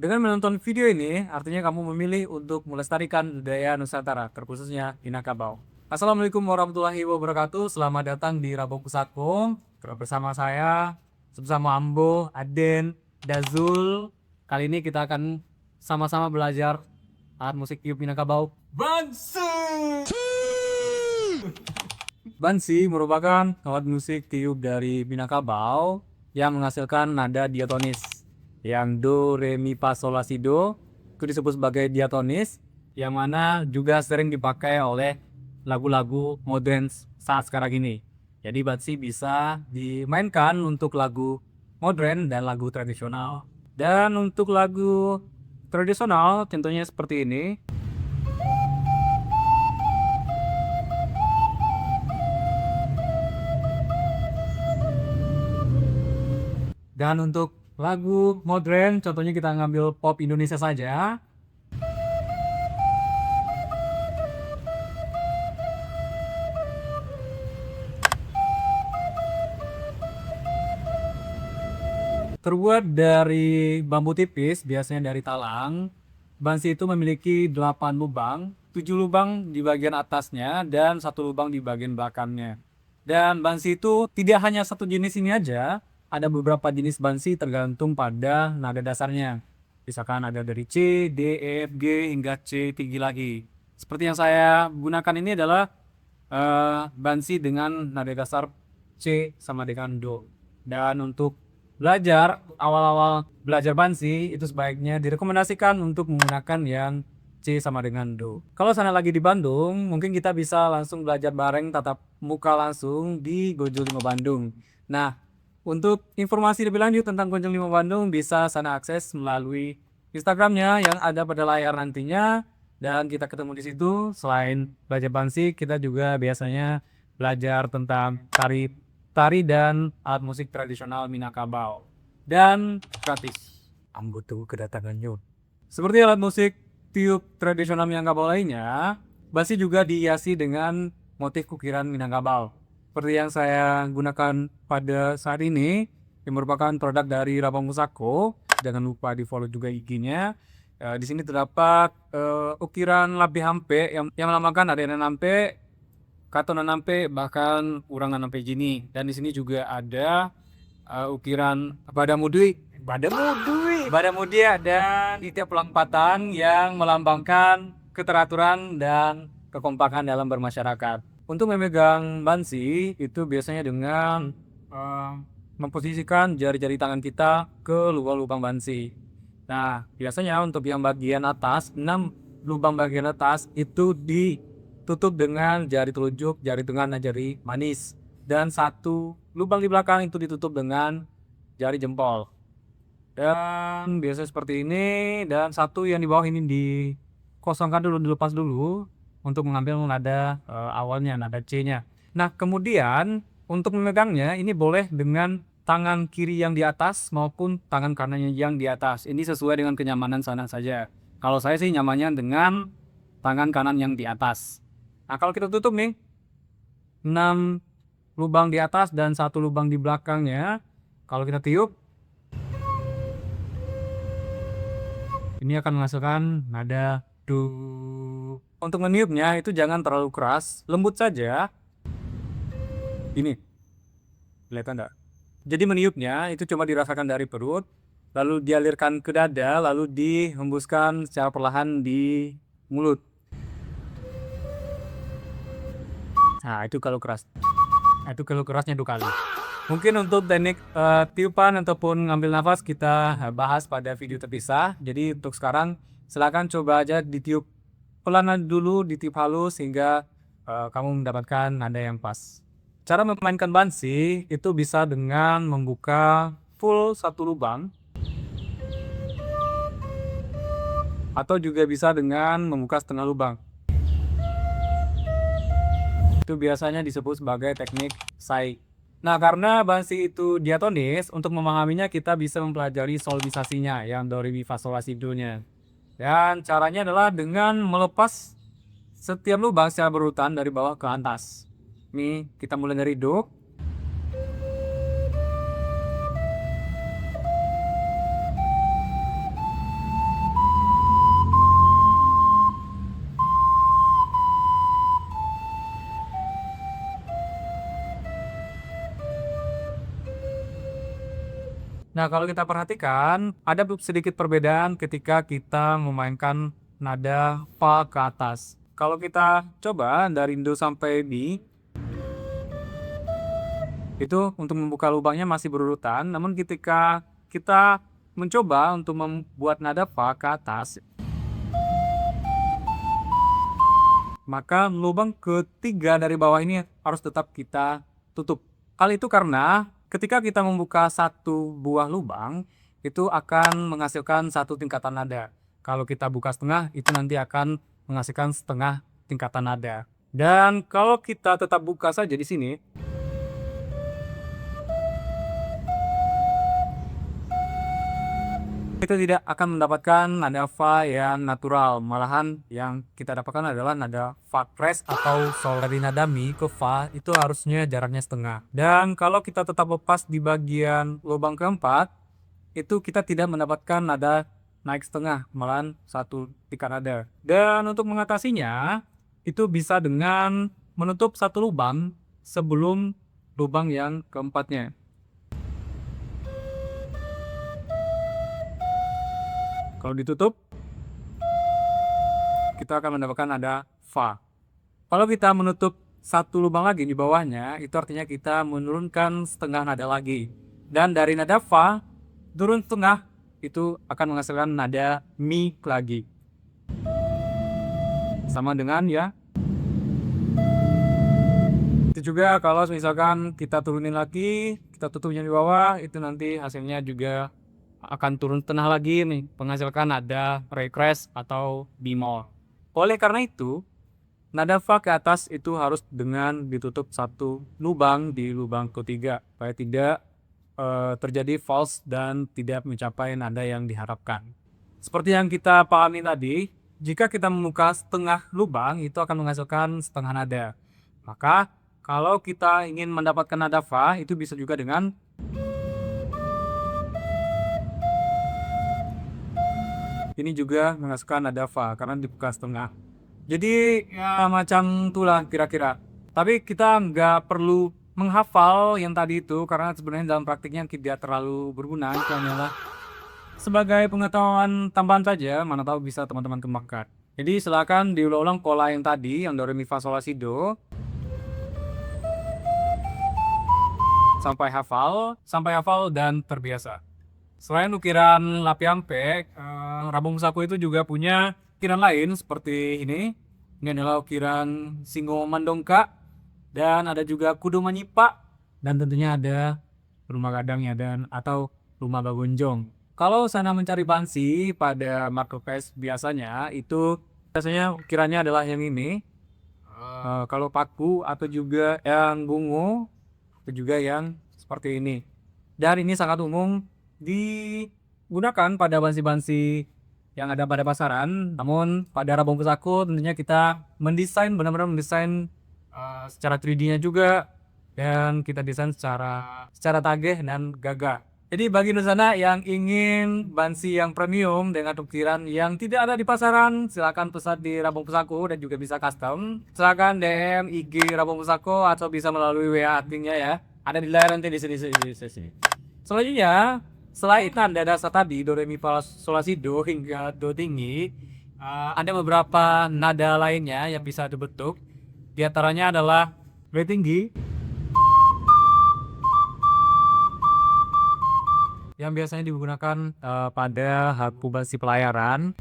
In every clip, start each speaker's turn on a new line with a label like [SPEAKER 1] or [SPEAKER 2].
[SPEAKER 1] Dengan menonton video ini, artinya kamu memilih untuk melestarikan budaya Nusantara, terkhususnya Minangkabau. Assalamualaikum warahmatullahi wabarakatuh. Selamat datang di Rabong Pusatku. Bersama saya, bersama Ambo, Aden, Dazul. Kali ini kita akan sama-sama belajar alat musik tiup Minangkabau. Bansu! Bansi merupakan alat musik tiup dari Minangkabau yang menghasilkan nada diatonis. Yang do, re, mi, fa, sol, la, si, do itu disebut sebagai diatonis, yang mana juga sering dipakai oleh lagu-lagu modern saat sekarang ini. Jadi bansi bisa dimainkan untuk lagu modern dan lagu tradisional. Dan untuk lagu tradisional contohnya seperti ini. Dan untuk lagu modern, contohnya kita ngambil pop Indonesia saja. Terbuat dari bambu tipis, biasanya dari talang. Bansi itu memiliki 8 lubang, 7 lubang di bagian atasnya dan 1 lubang di bagian belakangnya. Dan bansi itu tidak hanya satu jenis ini aja, ada beberapa jenis bansi tergantung pada nada dasarnya. Misalkan ada dari C, D, E, F, G hingga C tinggi lagi. Seperti yang saya gunakan ini adalah bansi dengan nada dasar C sama dengan Do. Dan untuk belajar, awal-awal belajar bansi itu sebaiknya direkomendasikan untuk menggunakan yang C sama dengan Do. Kalau sana lagi di Bandung, mungkin kita bisa langsung belajar bareng tatap muka langsung di Gojo 5 Bandung. Nah, untuk informasi lebih lanjut tentang Gojo 5 Bandung bisa sana akses melalui Instagramnya yang ada pada layar nantinya. Dan kita ketemu di situ. Selain belajar bansi, kita juga biasanya belajar tentang tari dan alat musik tradisional Minangkabau. Dan gratis. Ambo tunggu kedatangannya. Seperti alat musik tiup tradisional Minangkabau lainnya, basi juga dihiasi dengan motif ukiran Minangkabau. Seperti yang saya gunakan pada saat ini, yang merupakan produk dari Rabong Musako. Jangan lupa di follow juga IG-nya. Di sini terdapat ukiran labih hampe yang melambangkan ada nampe, kato nampe, bahkan urang nampe jini. Dan di sini juga ada ukiran Badamudui dan di tiap pelambatan yang melambangkan keteraturan dan kekompakan dalam bermasyarakat. Untuk memegang bansi itu biasanya dengan memposisikan jari-jari tangan kita ke lubang-lubang bansi. Nah, biasanya untuk yang bagian atas, 6 lubang bagian atas itu ditutup dengan jari telunjuk, jari tengah, dan jari manis. Dan 1 lubang di belakang itu ditutup dengan jari jempol. Dan biasanya seperti ini, dan 1 yang di bawah ini dikosongkan dulu, dilepas dulu untuk mengambil nada awalnya, nada C-nya. Nah, kemudian untuk memegangnya ini boleh dengan tangan kiri yang di atas maupun tangan kanannya yang di atas. Ini sesuai dengan kenyamanan sana saja. Kalau saya sih nyamannya dengan tangan kanan yang di atas. Nah, kalau kita tutup nih, 6 lubang di atas dan 1 lubang di belakangnya. Kalau kita tiup, ini akan menghasilkan nada do. Untuk meniupnya itu jangan terlalu keras, lembut saja. Ini, kelihatan enggak? Jadi meniupnya itu cuma dirasakan dari perut, lalu dialirkan ke dada, lalu dihembuskan secara perlahan di mulut. Nah, itu kalau keras. Itu kalau kerasnya 2 kali. Mungkin untuk teknik tiupan ataupun ngambil nafas kita bahas pada video terpisah. Jadi untuk sekarang silakan coba aja ditiup pelan dulu, ditiup halus hingga kamu mendapatkan nada yang pas. Cara memainkan bansi itu bisa dengan membuka full 1 lubang atau juga bisa dengan membuka setengah lubang. Itu biasanya disebut sebagai teknik sai. Nah, karena bansi itu diatonis, untuk memahaminya kita bisa mempelajari solmisasinya yang do, re, mi, fa, sol, la, si, do nya. Dan caranya adalah dengan melepas setiap lubang secara berurutan dari bawah ke atas. Nih, kita mulai dari do. Nah, kalau kita perhatikan, ada sedikit perbedaan ketika kita memainkan nada fa ke atas. Kalau kita coba dari do sampai mi, itu untuk membuka lubangnya masih berurutan, namun ketika kita mencoba untuk membuat nada fa ke atas, maka lubang ketiga dari bawah ini harus tetap kita tutup. Hal itu karena ketika kita membuka satu buah lubang, itu akan menghasilkan satu tingkatan nada. Kalau kita buka setengah, itu nanti akan menghasilkan setengah tingkatan nada. Dan kalau kita tetap buka saja di sini, kita tidak akan mendapatkan nada fa yang natural, malahan yang kita dapatkan adalah nada fa crash atau sol. Dari nada mi ke fa itu harusnya jaraknya setengah. Dan kalau kita tetap lepas di bagian lubang keempat, itu kita tidak mendapatkan nada naik setengah, malahan satu tingkat nada. Dan untuk mengatasinya, itu bisa dengan menutup satu lubang sebelum lubang yang keempatnya. Kalau ditutup, kita akan mendapatkan nada fa. Kalau kita menutup satu lubang lagi di bawahnya, itu artinya kita menurunkan setengah nada lagi. Dan dari nada fa, turun setengah, itu akan menghasilkan nada mi lagi. Sama dengan ya. Itu juga kalau misalkan kita turunin lagi, kita tutupnya di bawah, itu nanti hasilnya juga akan turun tengah lagi nih, menghasilkan nada re crash atau bemol. Oleh karena itu, nada fa ke atas itu harus dengan ditutup satu lubang di lubang ketiga, supaya tidak terjadi false dan tidak mencapai nada yang diharapkan. Seperti yang kita pahami tadi, jika kita membuka setengah lubang itu akan menghasilkan setengah nada. Maka kalau kita ingin mendapatkan nada fa, itu bisa juga dengan ini juga menghasilkan nada fa karena dibuka setengah. Jadi ya macam itulah kira-kira. Tapi kita nggak perlu menghafal yang tadi itu karena sebenarnya dalam praktiknya tidak terlalu berguna. Itu hanyalah sebagai pengetahuan tambahan saja, mana tahu bisa teman-teman kembangkan. Jadi silakan diulang-ulang pola yang tadi, yang do re mi fa sol la si do, sampai hafal dan terbiasa. Selain ukiran lapiampe, Rabong Saku itu juga punya ukiran lain seperti ini. Ini adalah ukiran Singo Mandongka, dan ada juga Kudo Manyipa, dan tentunya ada rumah gadangnya dan atau rumah bagonjong. Kalau sana mencari bansi pada marketplace biasanya itu biasanya ukirannya adalah yang ini. Kalau paku atau juga yang bungo, atau juga yang seperti ini. Dan ini sangat umum digunakan pada bansi-bansi yang ada pada pasaran. Namun pada Rabong Saku tentunya kita mendesain, benar-benar mendesain secara 3D-nya juga, dan kita desain secara tagih dan gagah. Jadi bagi Nusana yang ingin bansi yang premium dengan ukiran yang tidak ada di pasaran, silakan pesan di Rabong Pusako dan juga bisa custom. Silakan DM IG Rabong Pusako atau bisa melalui WA adminnya ya. Ada di layar nanti di sini. Selanjutnya, selain nada dasar tadi do re mi fa sol la si do hingga do tinggi, ada beberapa nada lainnya yang bisa dibentuk. Di antaranya adalah re tinggi, yang biasanya digunakan pada haku bansi pelayaran.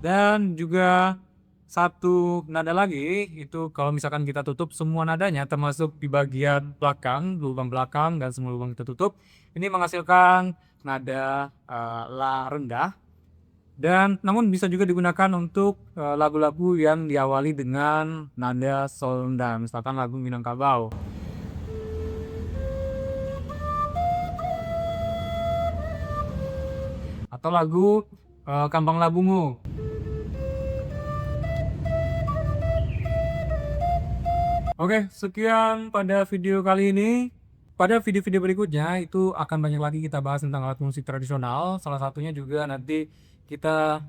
[SPEAKER 1] Dan juga satu nada lagi, itu kalau misalkan kita tutup semua nadanya termasuk di bagian belakang, lubang belakang dan semua lubang kita tutup, ini menghasilkan nada la rendah. Dan namun bisa juga digunakan untuk lagu-lagu yang diawali dengan nada sol rendah, misalkan lagu Minangkabau. Atau lagu Kambang Labungu. Oke, sekian pada video kali ini. Pada video-video berikutnya itu akan banyak lagi kita bahas tentang alat musik tradisional. Salah satunya juga nanti kita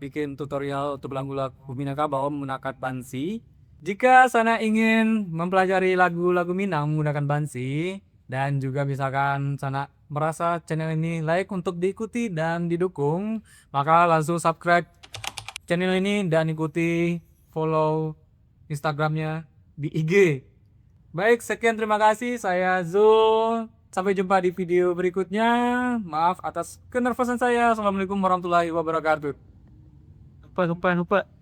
[SPEAKER 1] bikin tutorial untuk lagu-lagu Minangkabau menggunakan bansi. Jika Sana ingin mempelajari lagu-lagu Minang menggunakan Bansi dan juga misalkan Sana merasa channel ini layak untuk diikuti dan didukung, maka langsung subscribe channel ini dan ikuti follow Instagramnya di IG. Baik, sekian terima kasih. Saya Zul. Sampai jumpa di video berikutnya. Maaf atas kenervosan saya. Assalamualaikum warahmatullahi wabarakatuh.
[SPEAKER 2] Lupa.